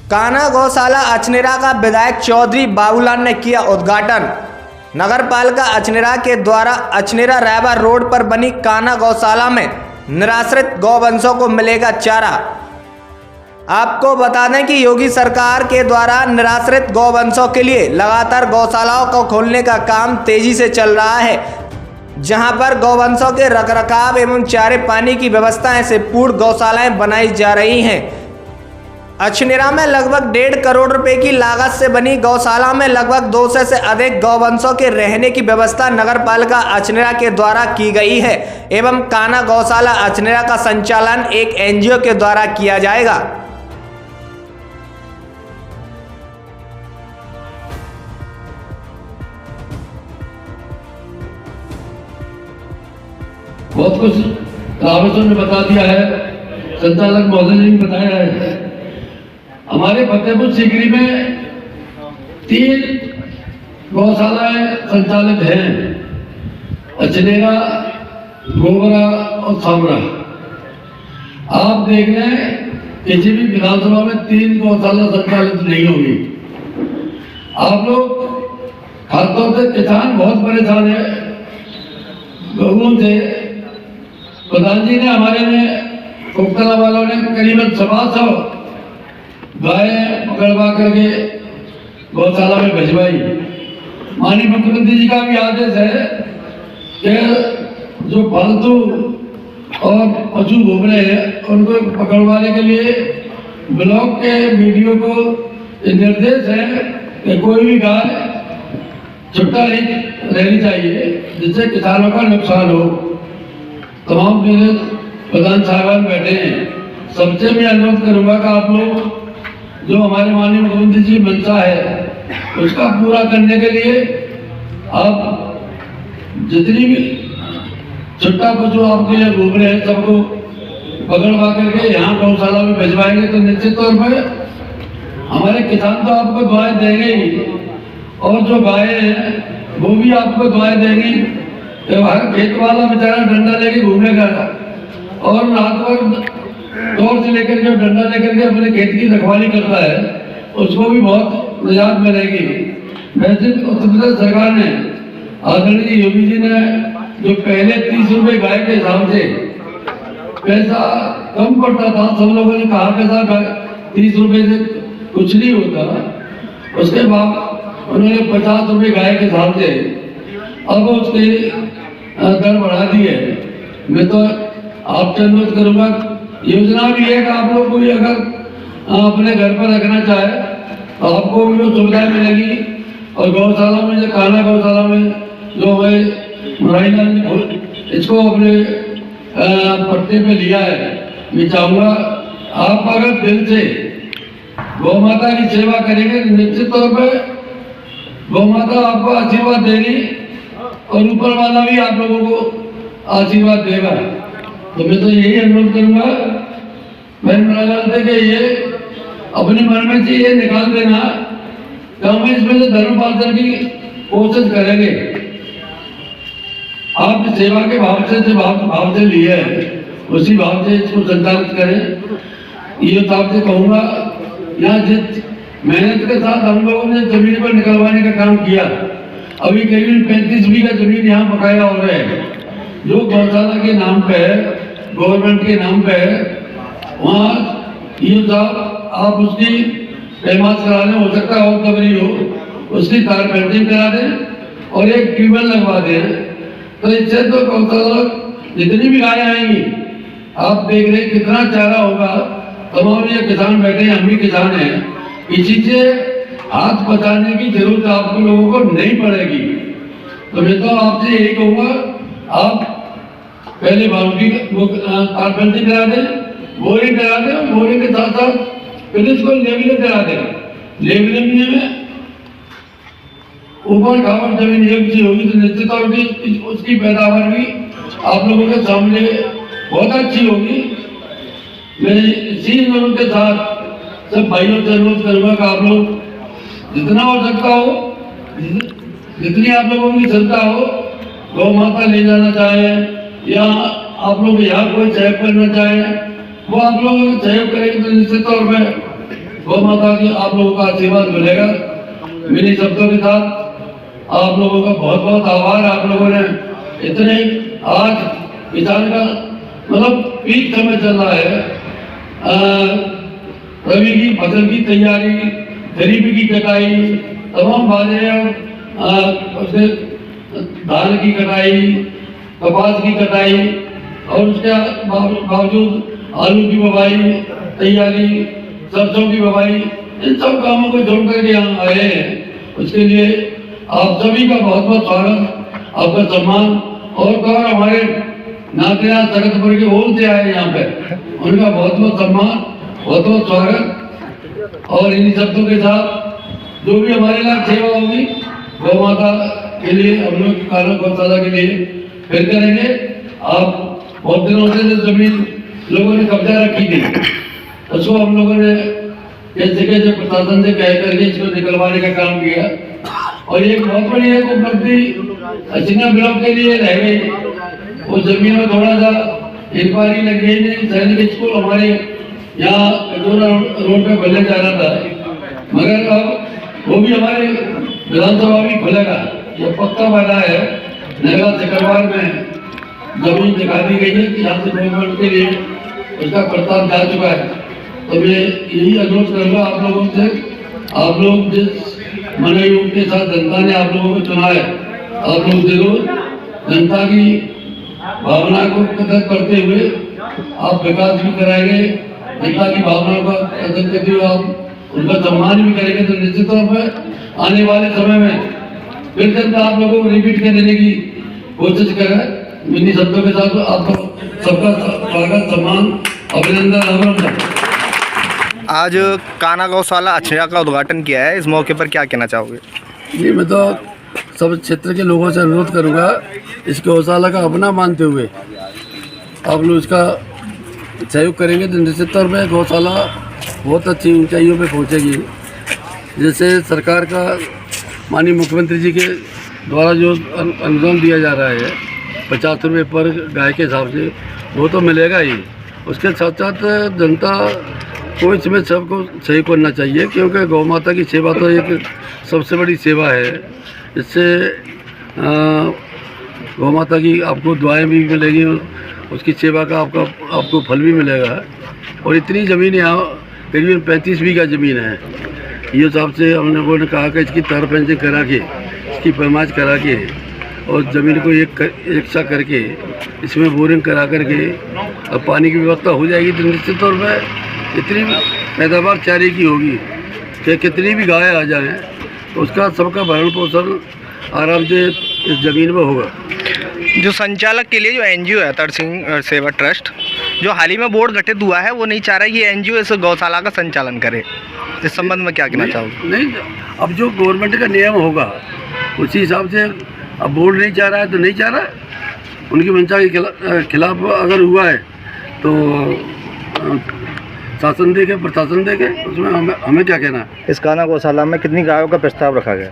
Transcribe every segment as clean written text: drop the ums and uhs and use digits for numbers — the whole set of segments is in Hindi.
कान्हा गौशाला अछनेरा का विधायक चौधरी बाबूलाल ने किया उद्घाटन। नगर पालिका अछनेरा के द्वारा अछनेरा रायबा रोड पर बनी कान्हा गौशाला में निराश्रित गौवंशों को मिलेगा चारा। आपको बता दें कि योगी सरकार के द्वारा निराश्रित गौवंशों के लिए लगातार गौशालाओं को खोलने का काम तेजी से चल रहा है, जहां पर गौवंशों के रखरखाव एवं चारे पानी की व्यवस्थाएं से पूर्ण गौशालाएं बनाई जा रही हैं। अछनेरा में लगभग 1.5 करोड़ रुपए की लागत से बनी गौशाला में लगभग 200 से अधिक गौवंशों के रहने की व्यवस्था नगर पालिका अछनेरा के द्वारा की गई है एवं कान्हा गौशाला अछनेरा का संचालन एक एनजीओ के द्वारा किया जाएगा। बहुत कुछ कागजों में बता दिया है, संचालक महोदय ने भी बताया है। हमारे फतेहपुर सीकरी में 3 गौशालाएं संचालित हैं, अछनेरा, गोबरा और सामरा। आप देख रहे हैं किसी भी विधानसभा में 3 गौशाला संचालित नहीं होगी। आप लोग खासतौर से किसान बहुत परेशान है गौओं से। प्रधान जी ने हमारे में कोकला वालों ने करीबन 700 गाय पकड़वा करके गौशाला में भिजवाई। माननीय मुख्यमंत्री जी का भी आदेश है कि जो फालतू और पशु घूम रहे हैं उनको पकड़वाने के लिए ब्लॉक के वीडियो को निर्देश है कि कोई भी गाय छुट्टा नहीं रहनी चाहिए जिससे किसानों का नुकसान हो। तमाम मेरे प्रधान साहबान बैठे हैं, सबसे मैं अनुरोध करूंगा कि आप लोग जो हमारे माननीय मुख्यमंत्री जी की मंशा है उसका पूरा करने के लिए आप जितनी भी छुट्टा पशु आपके लिए घूम रहे हैं सबको पकड़वा करके यहाँ गौशाला में भिजवाएंगे तो निश्चित तौर पर हमारे किसान तो आपको दुआएं देंगे ही, और जो गायें हैं वो भी आपको दुआएं देंगी। हर खेत वाला बेचारा डंडा लेके घूमेगा और रात भर दौर से लेकर के डंडा लेकर के अपने खेत की रखवाली करता है, उसको भी बहुत निजात मिलेगी। वैसे उत्तर प्रदेश सरकार ने आदरणीय योगी जी ने जो पहले 30 रुपए गाय के हिसाब से पैसा कम पड़ता था, सब लोगों ने कहा पैसा 30 रुपए से कुछ नहीं होता, उसके बाद उन्होंने 50 रुपए गाय के हिसाब से अब उसके दर बढ़ा दी है। मैं तो आपसे अनुरोध करूंगा, योजना भी है कि आप लोग को भी अगर अपने घर पर रखना चाहे तो आपको भी वो सुविधाएं मिलेगी। और गौशाला में जो कान्हा गौशाला में जो हमें मुरारीलाल ने इसको अपने पट्टे पे लिया है, मैं चाहूँगा आप अगर दिल से गौ माता की सेवा करेंगे निश्चित तौर पर गौ माता आपको आशीर्वाद देगी और ऊपर वाला भी आप लोगों को आशीर्वाद देगा। तो मैं तो यही अनुरोध करूंगा बहन से कि ये अपने मन में से ये निकाल देना कि हम इसमें से धर्म पालन की कोशिश करेंगे। आप सेवा के भाव से लिए है, उसी भाव से इसको संचालित करें। ये तो आपसे कहूँगा, यहाँ जिस मेहनत के साथ हम लोगों ने जमीन पर निकलवाने का काम किया, अभी करीब 35 बीघा जमीन यहाँ बकाया हो रहे हैं जो गौशाला के नाम पे है, गवर्नमेंट के नाम पे है। वहाँ ये साहब आप उसकी पैमाश करा दें, हो सकता है और कबरी हो, उसकी कारपेंटिंग करा दें और एक ट्यूबवेल लगवा दें। तो इससे तो गौशाला जितनी भी गायें आएंगी, आप देख रहे कितना चारा होगा। तमाम ये किसान बैठे हैं, हम भी किसान हैं, इसी से हाथ बचाने की जरूरत आप लोगों को नहीं पड़ेगी। तो मैं तो आपसे यही कहूँगा, आप पहले बाउंड्री कारपेंटिंग करा दें, बोरिंग करा दें, बोरिंग के साथ साथ फिर इसको लेवलिंग करा दें। लेवलिंग में ऊपर खावर जमीन एक सी होगी तो निश्चित तौर पर उसकी पैदावार भी आप लोगों के सामने बहुत अच्छी होगी। मैं इसी लोगों के साथ सब भाइयों से अनुरोध करूँगा कि आप लोग जितना हो सकता हो, जितनी आप लोगों की क्षमता हो, गौ माता ले जाना चाहे या आप लोग यहाँ कोई सहयोग करना चाहे वो आप लोग सहयोग करेंगे तो निश्चित तौर पर गौ माता की आप लोगों का आशीर्वाद मिलेगा। मेरी शब्दों के साथ आप लोगों का बहुत बहुत आभार। आप लोगों ने इतने आज किसान का मतलब पीक समय चल रहा है, रबी की फसल की तैयारी, खरीफ की कटाई, तमाम बाजरे उसके धान की कटाई, कपास की कटाई और उसके बावजूद आलू की बुवाई तैयारी, सरसों की बुवाई, इन सब कामों को छोड़ करके यहाँ आए हैं। उसके लिए आप सभी का बहुत बहुत स्वागत, आपका सम्मान। और हमारे नातेदार सगतपुर के ओर से आए यहाँ पे, उनका बहुत बहुत सम्मान, बहुत बहुत स्वागत। और इन शब्दों के साथ जो भी हमारे यहाँ सेवा होगी गौ माता के लिए, हम लोग काना गौशाला के लिए फिर करेंगे। आप बहुत दिनों से जमीन लोगों ने कब्जा रखी थी, उसको हम लोगों ने जैसे कैसे प्रशासन से कह करके इसको निकलवाने का काम किया। और एक बहुत बड़ी एक उपलब्धि अचिन्ना ब्लॉक के लिए रह गई। उस जमीन में थोड़ा सा इंक्वायरी लग गई नहीं, सैनिक स्कूल हमारे यहाँ रोड पे बनने जा रहा था, मगर अब वो भी हमारे विधानसभा भी खुलेगा। ये पक्का वादा है, नगर सिकरवार में जमीन दिखा दी गई है कि यहाँ से डेवलपमेंट के लिए उसका प्रस्ताव जा चुका है। तो मैं यही अनुरोध करूँगा आप लोगों से, आप लोग जिस मनोयोग के साथ जनता ने आप लोगों को चुना है, आप लोग जरूर जनता की भावना को कदर करते हुए आप विकास भी कराएंगे, जनता की भावनाओं का कदर करते हुए आप उनका सम्मान भी करेंगे। तो निश्चित तौर पर आने वाले समय में फिर जनता आप लोगों को रिपीट कर देने की कोशिश करें। मेरी शब्दों के साथ आपको सबका स्वागत, सम्मान, अभिनंदन। आज काना गौशाला अछनेरा का उद्घाटन किया है, इस मौके पर क्या कहना चाहोगे? जी, मैं तो सब क्षेत्र के लोगों से अनुरोध करूंगा, इस गौशाला का अपना मानते हुए आप लोग इसका सहयोग करेंगे तो निश्चित तौर पर गौशाला बहुत अच्छी ऊंचाइयों पे पहुंचेगी। जैसे सरकार का माननीय मुख्यमंत्री जी के द्वारा जो अनुदान दिया जा रहा है 50 रुपये पर गाय के हिसाब से, वो तो मिलेगा ही। उसके साथ साथ जनता को इसमें सबको सही करना चाहिए, क्योंकि गौ माता की सेवा तो एक सबसे बड़ी सेवा है। इससे गौ माता की आपको दुआएं भी मिलेगी, उसकी सेवा का आपको फल भी मिलेगा। और इतनी ज़मीन यहाँ करीबन 35 बीघा ज़मीन है। ये हिसाब से हम लोगों ने कहा कि इसकी तार फेंसिंग करा के, इसकी पैमाइश करा के और ज़मीन को एक सा करके इसमें बोरिंग करा करके अब पानी की व्यवस्था हो जाएगी तो निश्चित तौर पर इतनी पैदावार चारे की होगी कि कितनी भी गाय आ जाएं तो उसका सबका भरण पोषण आराम से इस ज़मीन में होगा। जो संचालक के लिए जो एनजीओ है तर सिंह सेवा ट्रस्ट, जो हाल ही में बोर्ड गठित हुआ है, वो नहीं चाह रहा है ये एनजीओ इस गौशाला का संचालन करे, इस संबंध में क्या कहना चाहोगे? नहीं, अब जो गवर्नमेंट का नियम होगा उसी हिसाब से, अब बोर्ड नहीं चाह रहा है तो नहीं चाह रहा है, उनकी मंशा के खिलाफ अगर हुआ है तो शासन देखे, प्रशासन देखे, उसमें हमें क्या कहना है। इस काना गौशाला में कितनी गायों का प्रस्ताव रखा गया?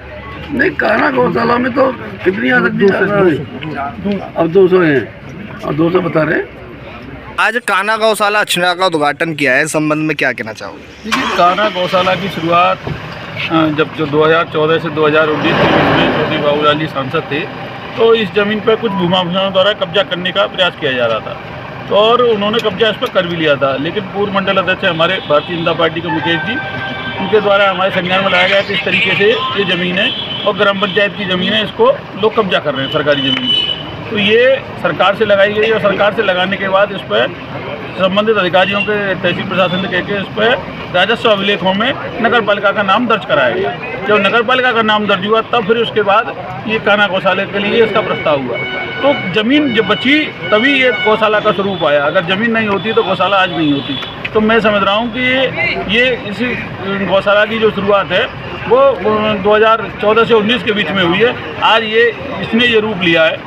नहीं, काना गौशाला में तो कितनी आ सकती है, अब 200 हैं और 200 बता रहे हैं। आज काना गौशाला अछनेरा का उद्घाटन किया है, इस संबंध में क्या कहना चाहोगे? देखिए, काना गौशाला की शुरुआत जब जो 2014 से 2019 के बीच में चौधरी बाबूलाल जी सांसद थे, तो इस ज़मीन पर कुछ भूमाफियाओं द्वारा कब्जा करने का प्रयास किया जा रहा था, तो और उन्होंने कब्जा इस पर कर भी लिया था। लेकिन पूर्व मंडल अध्यक्ष हमारे भारतीय जनता पार्टी के मुकेश जी, उनके द्वारा हमारे संज्ञान में लाया गया कि इस तरीके से ये ज़मीन है और ग्राम पंचायत की ज़मीन है, इसको लोग कब्जा कर रहे हैं, सरकारी ज़मीन। तो ये सरकार से लगाई गई और सरकार से लगाने के बाद इस पर संबंधित अधिकारियों के तहसील प्रशासन से कहकर इस पर राजस्व अभिलेखों में नगर पालिका का नाम दर्ज कराया गया। जब नगर पालिका का नाम दर्ज हुआ तब फिर उसके बाद ये काना गौशाला के लिए इसका प्रस्ताव हुआ। तो ज़मीन जब बची तभी ये गौशाला का स्वरूप आया, अगर ज़मीन नहीं होती तो गौशाला आज नहीं होती। तो मैं समझ रहा हूँ कि ये इसी गौशाला की जो शुरुआत है वो 2014 से 19 के बीच में हुई है। आज इसने ये रूप लिया है,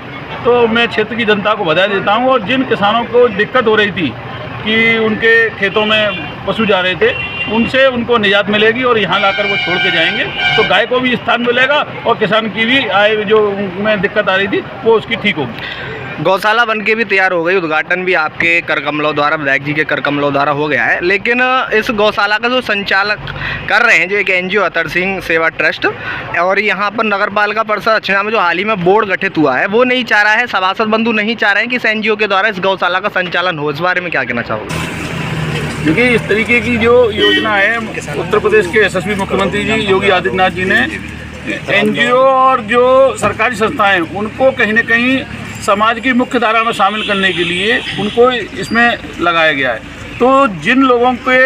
तो मैं क्षेत्र की जनता को बधाई देता हूँ। और जिन किसानों को दिक्कत हो रही थी कि उनके खेतों में पशु जा रहे थे, उनसे उनको निजात मिलेगी और यहाँ लाकर वो छोड़ के जाएंगे, तो गाय को भी स्थान मिलेगा और किसान की भी आय जो में दिक्कत आ रही थी वो उसकी ठीक होगी। गौशाला बन के भी तैयार हो गई, उद्घाटन भी आपके कर कमलों द्वारा, विधायक जी के कर कमलों द्वारा हो गया है, लेकिन इस गौशाला का जो संचालक कर रहे हैं, जो एक एनजीओ अतर सिंह सेवा ट्रस्ट, और यहाँ पर नगर पालिका परिषद अछनेरा में जो हाल ही में बोर्ड गठित हुआ है, वो नहीं चाह रहा है, सभासद बंधु नहीं चाह रहे हैं कि इस एनजीओ के द्वारा इस गौशाला का संचालन हो। इस बारे में क्या कहना चाहोगे? देखिए, इस तरीके की जो योजना है उत्तर प्रदेश के यशस्वी मुख्यमंत्री जी योगी आदित्यनाथ जी ने एनजीओ और जो सरकारी संस्थाएं उनको कहीं न कहीं समाज की मुख्य धारा में शामिल करने के लिए उनको इसमें लगाया गया है। तो जिन लोगों के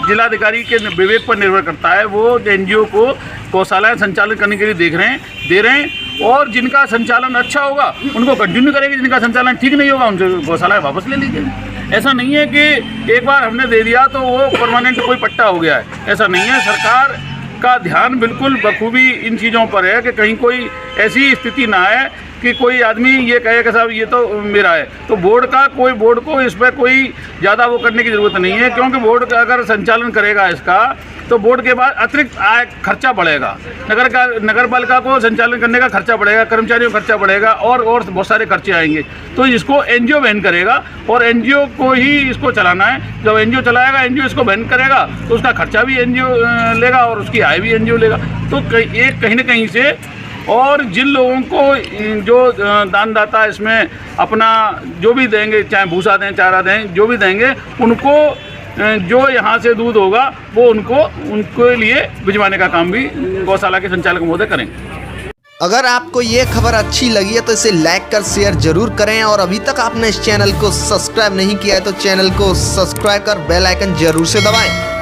जिलाधिकारी के विवेक पर निर्भर करता है, वो एनजीओ को गौशालाएं संचालित करने के लिए दे रहे हैं, और जिनका संचालन अच्छा होगा उनको कंटिन्यू करेंगे, जिनका संचालन ठीक नहीं होगा उनसे गौशालाएं वापस ले लीजिए। ऐसा नहीं है कि एक बार हमने दे दिया तो वो परमानेंट कोई पट्टा हो गया है, ऐसा नहीं है। सरकार का ध्यान बिल्कुल बखूबी इन चीज़ों पर है कि कहीं कोई ऐसी स्थिति ना आए कि कोई आदमी ये कहे कि साहब ये तो मेरा है। तो बोर्ड को इस पर कोई ज़्यादा वो करने की ज़रूरत नहीं है, क्योंकि बोर्ड का अगर संचालन करेगा इसका तो बोर्ड के बाद अतिरिक्त आय खर्चा बढ़ेगा, नगर पालिका को संचालन करने का खर्चा बढ़ेगा, कर्मचारियों का खर्चा बढ़ेगा, और बहुत सारे खर्चे आएंगे। तो इसको एनजीओ वहन करेगा और एनजीओ को ही इसको चलाना है। जब एनजीओ चलाएगा, एनजीओ इसको वहन करेगा, तो उसका खर्चा भी एनजीओ लेगा और उसकी आय भी एनजीओ लेगा। तो कहीं न कहीं से, और जिन लोगों को जो दानदाता इसमें अपना जो भी देंगे, चाहे भूसा दें, चारा दें, जो भी देंगे, उनको जो यहाँ से दूध होगा वो उनके लिए भिजवाने का काम भी गौशाला के संचालक महोदय करेंगे। अगर आपको ये खबर अच्छी लगी है तो इसे लाइक कर शेयर जरूर करें, और अभी तक आपने इस चैनल को सब्सक्राइब नहीं किया है तो चैनल को सब्सक्राइब कर बेल आइकन जरूर से दबाएं।